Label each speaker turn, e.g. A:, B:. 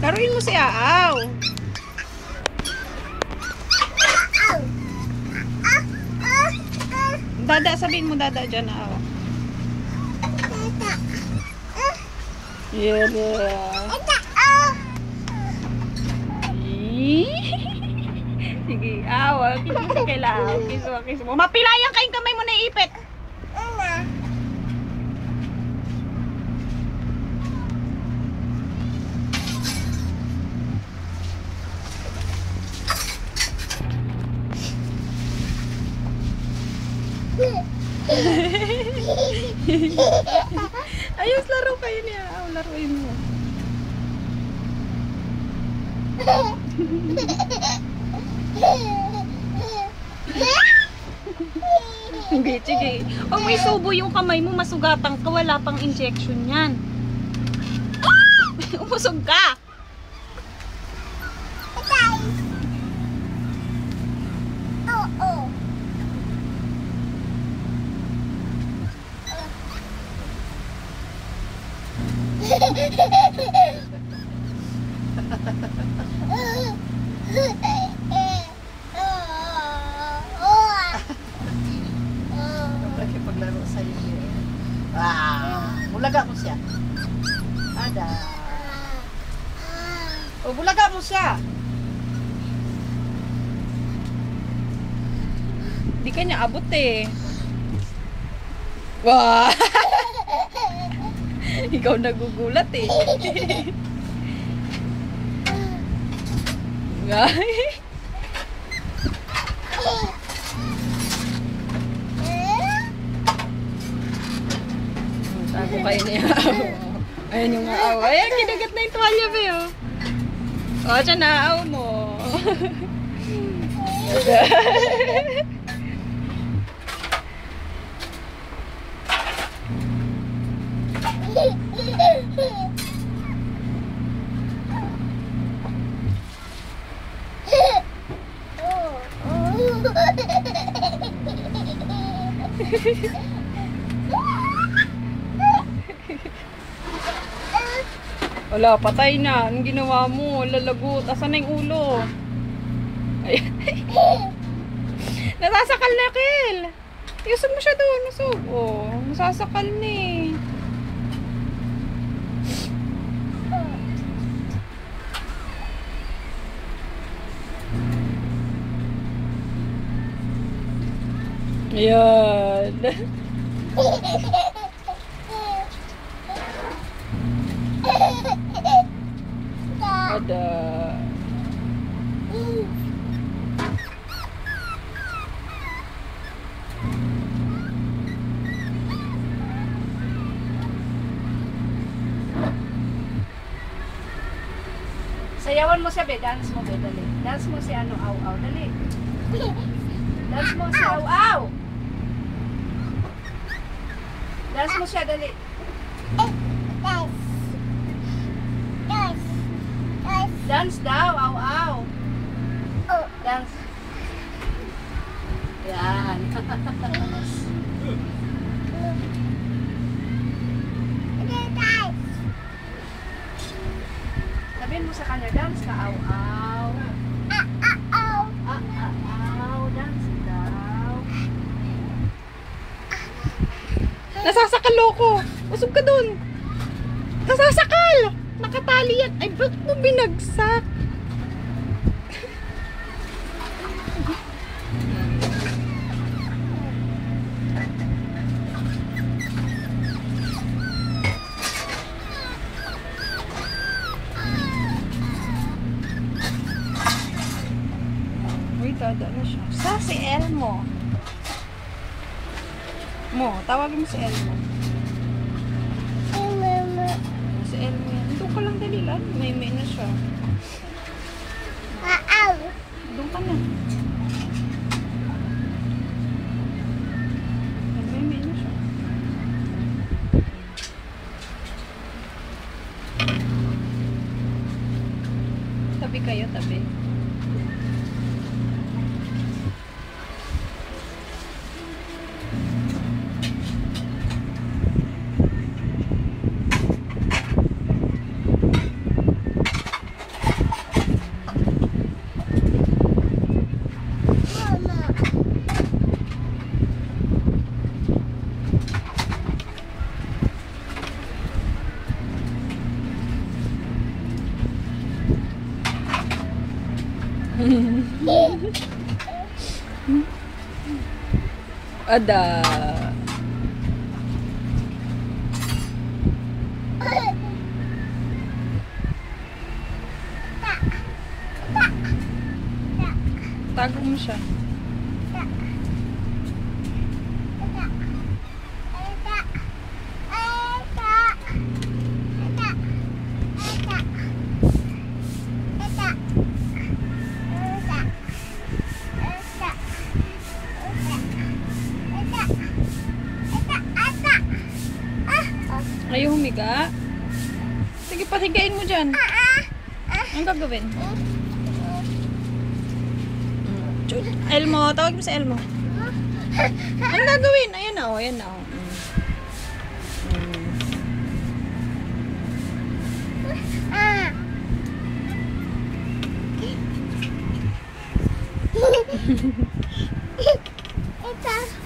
A: Laruin mo si Aaw. Dada, sabihin mo dada dyan, Aaw. Yeah. Sige, Aaw. Kiss mo si Kayla, Aaw. Kiss mo. Mapilayang kayong kamay mo na iipit. Ayos, laro kayo niya. Laruin mo. Hindi, sige. Pag may subo yung kamay mo, masugatan ka. Wala pang injection yan. Umusog ka.
B: Paglaro sa'yo bulaga mo siya. Ada. O, bulaga mo siya.
A: Di ka niya abot eh. Wah! Ikaw nagugulat eh. Tago kayo niya. Ayan yung aaw. Ayan, kinagat na yung tuwalya ba yun? O, dyan na aaw mo. Wala, patay na. Anong ginawa mo? Lalagot. Asan na yung ulo? Ayan. Nasasakal na, Kel. Iusog mo siya doon. Usog. Oh, nasasakal na eh. Ayan. Ada.
B: Sayawan mo siya, be. Dance mo, be. Dali. Dance mo si ano, aw-aw. Dali. Dance mo si aw-aw. Dance mo siya, dali. Dance daw, aw-aw. Dance. Yan. Sabihin mo sa kanya, dance ka, aw-aw. Aw, dance daw.
A: Nasasakal loko. Usog ka dun. Nasasakal. Nakatali yan. Ay, ba't mo binagsak? Uy, dada na siya. Sa si Elmo. Mo, tawagin mo si Elmo. Si Elmo yan. Doon ka lang dalilan. May na siya. Doon ka na. May na siya. Tabi kayo, tabi. Ada. Tago mo siya. Ayaw humiga. Sige, pahigain mo dyan. Anong gagawin? Elmo, tawag mo sa Elmo. Anong gagawin? Ayan na, oh, ayan na. Oh.
C: Ito.